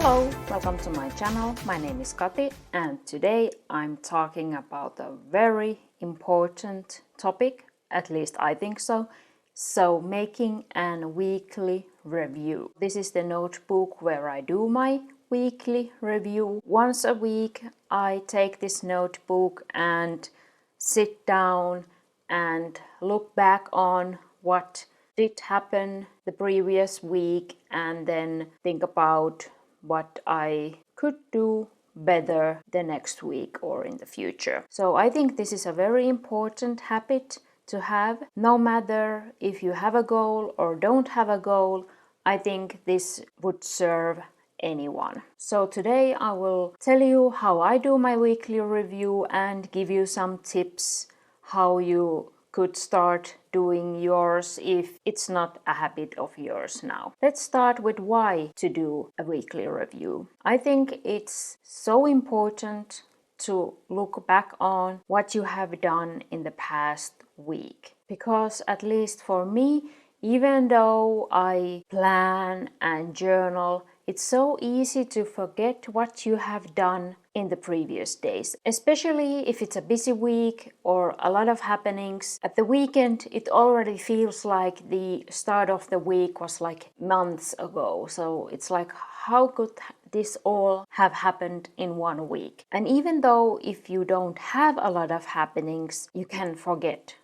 Hello, welcome to my channel. My name is Kati and today I'm talking about a very important topic, at least I think so. So making a weekly review. This is the notebook where I do my weekly review. Once a week I take this notebook and sit down and look back on what did happen the previous week and then think about what I could do better the next week or in the future. So I think this is a very important habit to have. No matter if you have a goal or don't have a goal, I think this would serve anyone. So today I will tell you how I do my weekly review and give you some tips how you could start doing yours if it's not a habit of yours now. Let's start with why to do a weekly review. I think it's so important to look back on what you have done in the past week. Because at least for me, even though I plan and journal, it's so easy to forget what you have done in the previous days, especially if it's a busy week or a lot of happenings. At the weekend, it already feels like the start of the week was like months ago. So it's like, how could this all have happened in 1 week? And even though if you don't have a lot of happenings, you can forget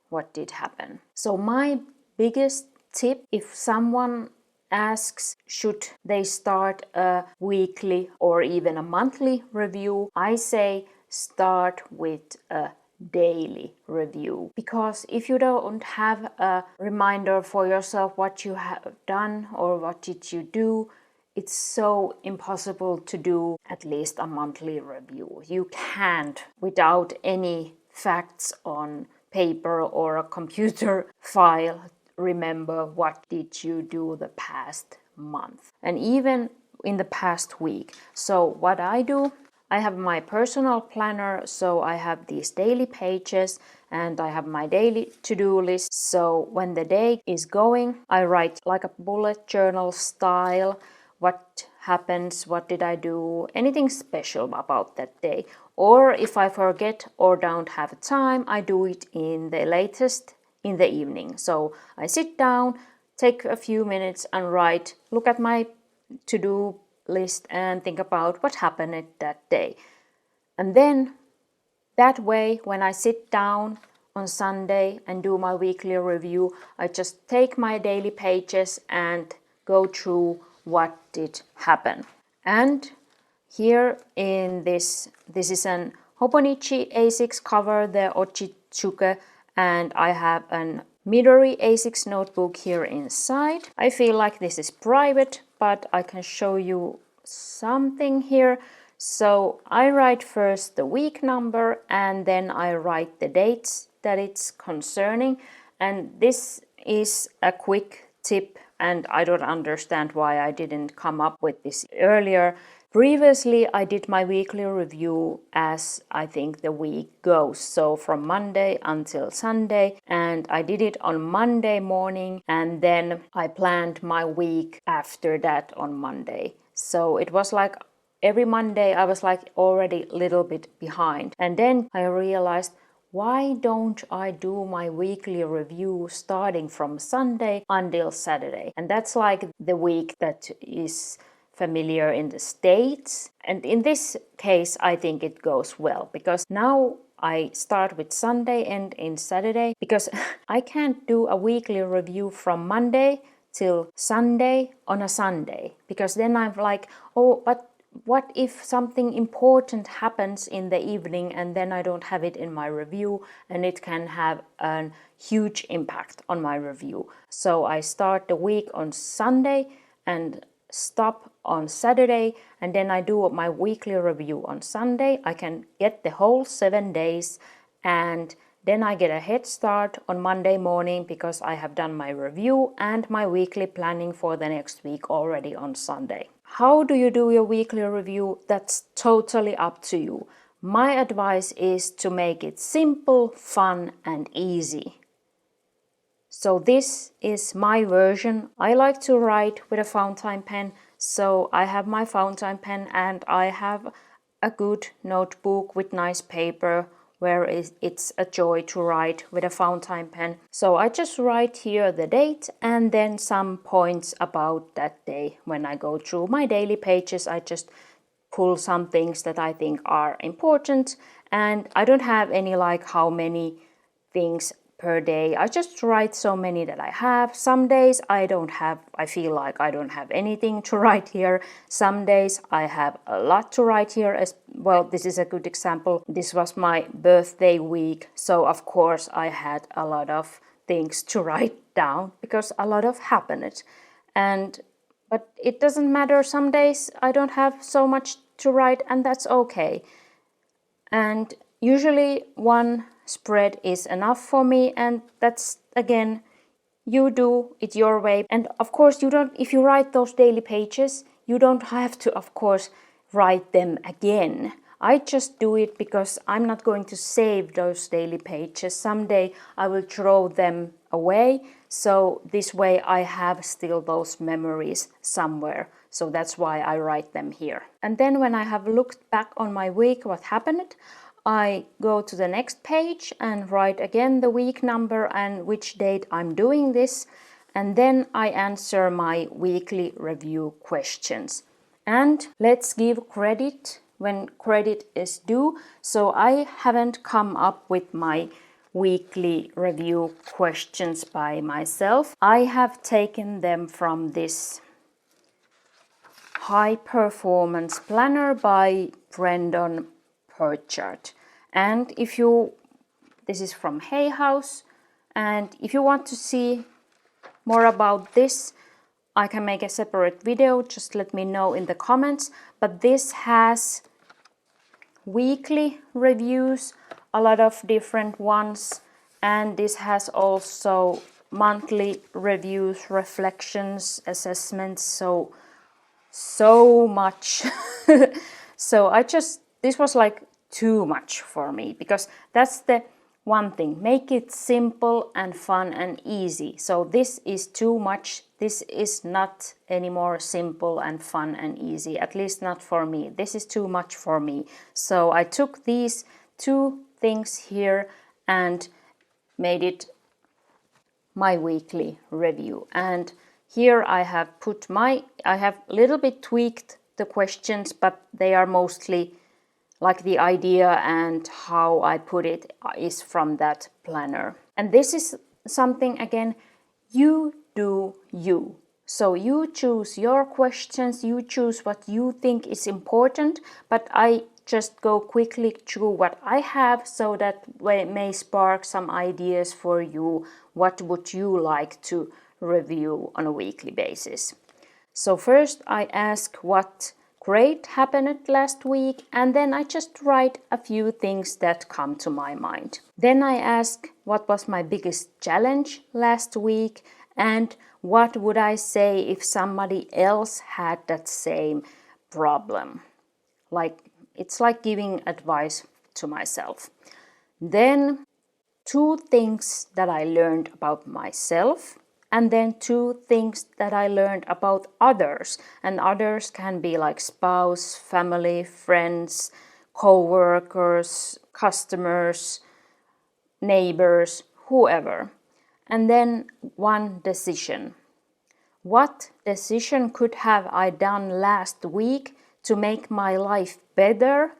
what did happen. So my biggest tip, if someone asks should they start a weekly or even a monthly review, I say start with a daily review. Because if you don't have a reminder for yourself what you have done or what did you do, it's so impossible to do at least a monthly review. You can't without any facts on paper or a computer file remember what did you do the past month and even in the past week. So what I do, I have my personal planner, so I have these daily pages and I have my daily to-do list. So when the day is going, I write like a bullet journal style what happens, what did I do, anything special about that day. Or if I forget or don't have time, I do it in the latest in the evening. So I sit down, take a few minutes and write, look at my to-do list and think about what happened that day. And then that way, when I sit down on Sunday and do my weekly review, I just take my daily pages and go through what did happen. And here in this is an Hobonichi A6 cover, the Ochichuke, and I have an Midori A6 notebook here inside. I feel like this is private, but I can show you something here. So I write first the week number and then I write the dates that it's concerning. And this is a quick tip and I don't understand why I didn't come up with this earlier. Previously, I did my weekly review as I think the week goes, so from Monday until Sunday, and I did it on Monday morning and then I planned my week after that on Monday. So it was like every Monday I was like already a little bit behind, and then I realized, why don't I do my weekly review starting from Sunday until Saturday? And that's like the week that is familiar in the States. And in this case, I think it goes well because now I start with Sunday and in Saturday because I can't do a weekly review from Monday till Sunday on a Sunday because then I'm like, oh, but what if something important happens in the evening and then I don't have it in my review and it can have a huge impact on my review. So I start the week on Sunday and stop on Saturday and then I do my weekly review on Sunday. I can get the whole 7 days and then I get a head start on Monday morning because I have done my review and my weekly planning for the next week already on Sunday. How do you do your weekly review? That's totally up to you. My advice is to make it simple, fun and easy. So this is my version. I like to write with a fountain pen, So I have my fountain pen and I have a good notebook with nice paper where it's a joy to write with a fountain pen. So I just write here the date and then some points about that day. When I go through my daily pages, I just pull some things that I think are important, and I don't have any like how many things per day. I just write so many that I have. Some days I feel like I don't have anything to write here. Some days I have a lot to write here as well. This is a good example. This was my birthday week, so of course I had a lot of things to write down because a lot of happened. But it doesn't matter. Some days I don't have so much to write, and that's okay. And usually one spread is enough for me, and that's again, you do it your way. And of course, if you write those daily pages, you don't have to, of course, write them again. I just do it because I'm not going to save those daily pages. Someday I will throw them away. So this way I have still those memories somewhere. So that's why I write them here. And then when I have looked back on my week, what happened, I go to the next page and write again the week number and which date I'm doing this. And then I answer my weekly review questions. And let's give credit when credit is due. So I haven't come up with my weekly review questions by myself. I have taken them from this High Performance Planner by Brendan Purchart. And this is from Hay House, and if you want to see more about this, I can make a separate video, just let me know in the comments. But this has weekly reviews, a lot of different ones, and this has also monthly reviews, reflections, assessments, so much. So this was like too much for me, because that's the one thing, make it simple and fun and easy. So this is too much. This is not anymore simple and fun and easy, at least not for me. This is too much for me. So I took these two things here and made it my weekly review. And here I have I have a little bit tweaked the questions, but they are mostly like the idea and how I put it is from that planner. And this is something, again, you do you. So you choose your questions, you choose what you think is important, but I just go quickly through what I have so that it may spark some ideas for you. What would you like to review on a weekly basis? So first I ask what great happened last week, and then I just write a few things that come to my mind. Then I ask what was my biggest challenge last week, and what would I say if somebody else had that same problem. It's like giving advice to myself. Then 2 things that I learned about myself, and then 2 things that I learned about others. And others can be like spouse, family, friends, co-workers, customers, neighbors, whoever. And then 1 decision. What decision could have I done last week to make my life better,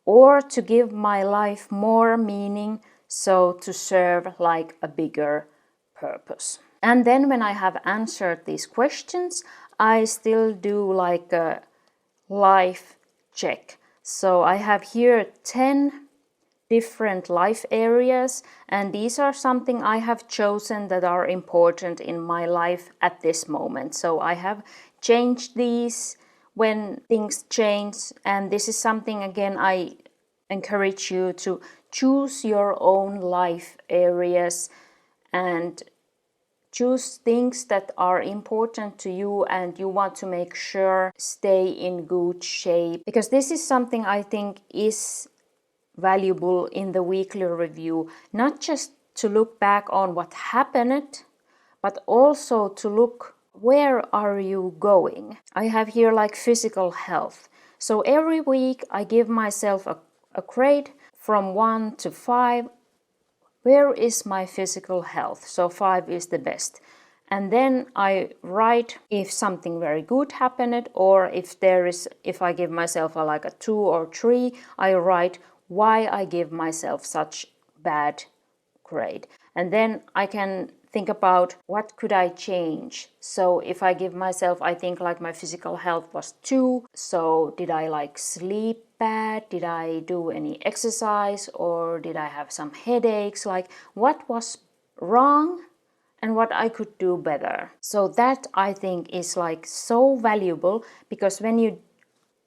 or to give my life more meaning, so to serve like a bigger purpose? And then when I have answered these questions, I still do like a life check. So I have here 10 different life areas, and these are something I have chosen that are important in my life at this moment. So I have changed these when things change, and this is something, again, I encourage you to choose your own life areas and choose things that are important to you and you want to make sure stay in good shape, because this is something I think is valuable in the weekly review, not just to look back on what happened, but also to look where are you going? I have here like physical health. So every week I give myself a grade from 1 to 5. Where is my physical health? So 5 is the best. And then I write if something very good happened, or if I give myself like a 2 or 3, I write why I give myself such bad grade. And then I can think about what could I change. So if I give myself, I think like my physical health was 2, so did I like sleep bad? Did I do any exercise, or did I have some headaches? Like what was wrong and what I could do better. So that I think is like so valuable, because when you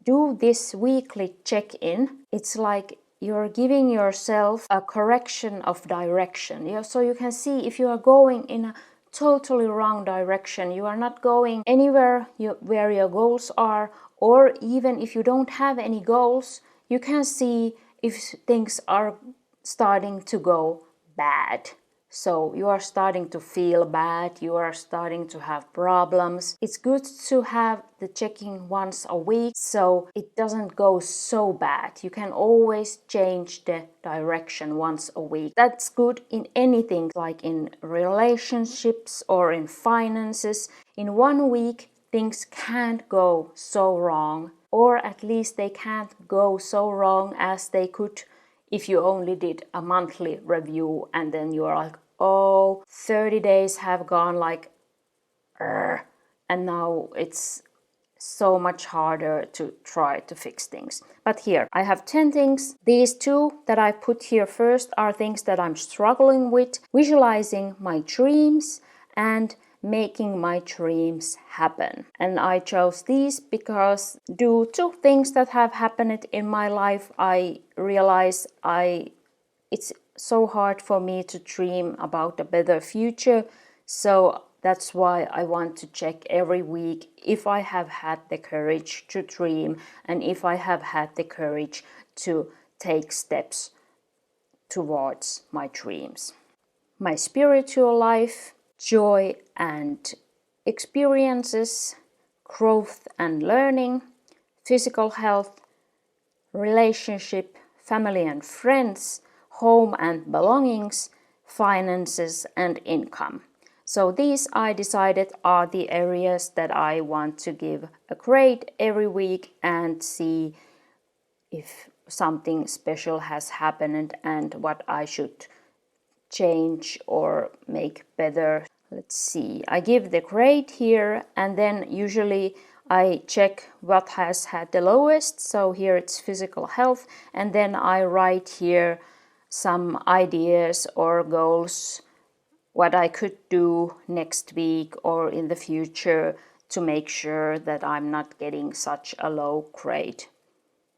do this weekly check-in, it's like you're giving yourself a correction of direction. So you can see if you are going in a totally wrong direction, you are not going anywhere where your goals are, or even if you don't have any goals, you can see if things are starting to go bad. So you are starting to feel bad, you are starting to have problems. It's good to have the checking once a week so it doesn't go so bad. You can always change the direction once a week. That's good in anything, like in relationships or in finances. In 1 week, things can't go so wrong, or at least they can't go so wrong as they could if you only did a monthly review, and then you are like, oh, 30 days have gone like, and now it's so much harder to try to fix things. But here I have 10 things. These 2 that I put here first are things that I'm struggling with: visualizing my dreams and making my dreams happen. And I chose these because due to things that have happened in my life, I realize it's so hard for me to dream about a better future. So that's why I want to check every week if I have had the courage to dream and if I have had the courage to take steps towards my dreams. My spiritual life, joy and experiences, growth and learning, physical health, relationship, family and friends, home and belongings, finances and income. So these I decided are the areas that I want to give a grade every week and see if something special has happened and what I should change or make better. Let's see, I give the grade here, and then usually I check what has had the lowest. So here it's physical health, and then I write here some ideas or goals, what I could do next week or in the future to make sure that I'm not getting such a low grade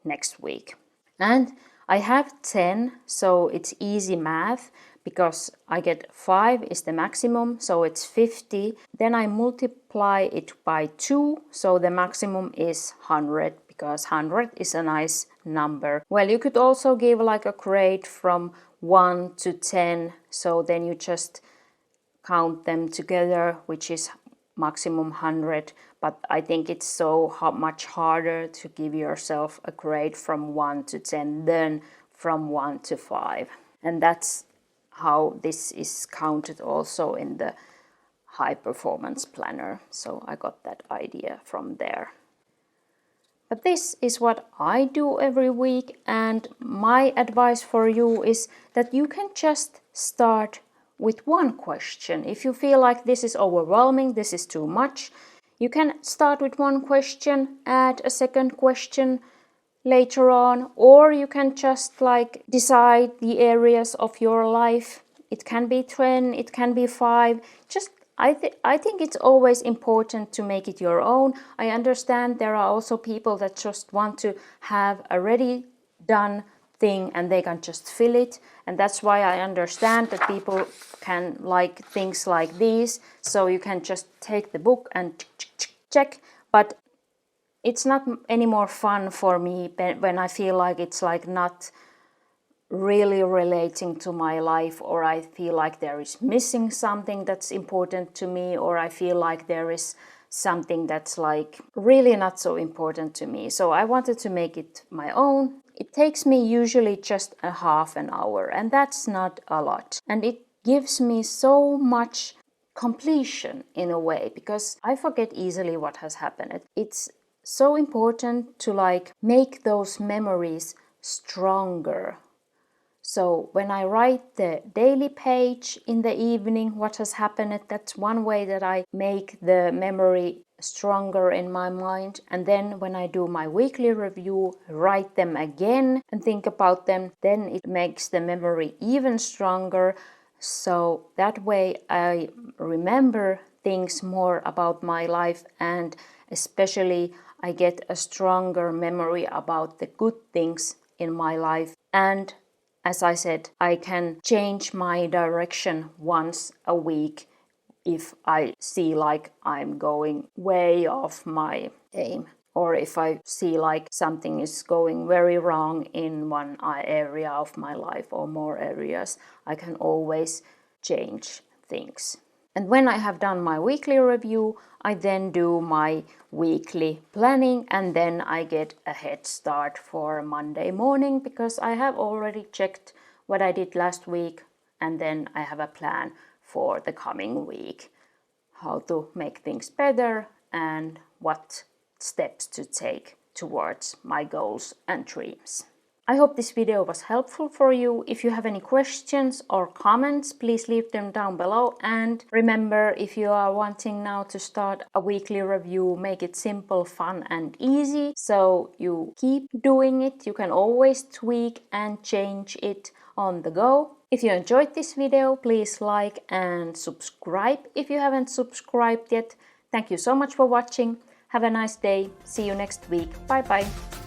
next week. And I have 10, so it's easy math because I get 5 is the maximum, so it's 50. Then I multiply it by 2, so the maximum is 100 because 100 is a nice number. Well, you could also give like a grade from 1 to 10, so then you just count them together, which is maximum 100. But I think it's so much harder to give yourself a grade from 1 to 10 than from 1 to 5. And that's how this is counted also in the high performance planner. So I got that idea from there. But this is what I do every week, and my advice for you is that you can just start with one question. If you feel like this is overwhelming, this is too much, you can start with one question, add a second question later on, or you can just like decide the areas of your life. It can be 10, it can be 5. Just I think it's always important to make it your own. I understand there are also people that just want to have a ready done thing and they can just fill it, and that's why I understand that people can like things like these, so you can just take the book and check. But it's not any more fun for me when I feel like it's like not really relating to my life, or I feel like there is missing something that's important to me, or I feel like there is something that's like really not so important to me. So I wanted to make it my own. It takes me usually just a half an hour, and that's not a lot. And it gives me so much completion in a way, because I forget easily what has happened. It's so important to like make those memories stronger. So when I write the daily page in the evening, what has happened, that's one way that I make the memory stronger in my mind. And then when I do my weekly review, write them again and think about them, then it makes the memory even stronger. So that way I remember things more about my life, and especially I get a stronger memory about the good things in my life. And as I said, I can change my direction once a week if I see like I'm going way off my aim, or if I see like something is going very wrong in one area of my life or more areas. I can always change things. And when I have done my weekly review, I then do my weekly planning, and then I get a head start for Monday morning, because I have already checked what I did last week, and then I have a plan for the coming week, how to make things better and what steps to take towards my goals and dreams. I hope this video was helpful for you. If you have any questions or comments, please leave them down below. And remember, if you are wanting now to start a weekly review, make it simple, fun and easy, so you keep doing it. You can always tweak and change it on the go. If you enjoyed this video, please like and subscribe if you haven't subscribed yet. Thank you so much for watching. Have a nice day. See you next week. Bye bye.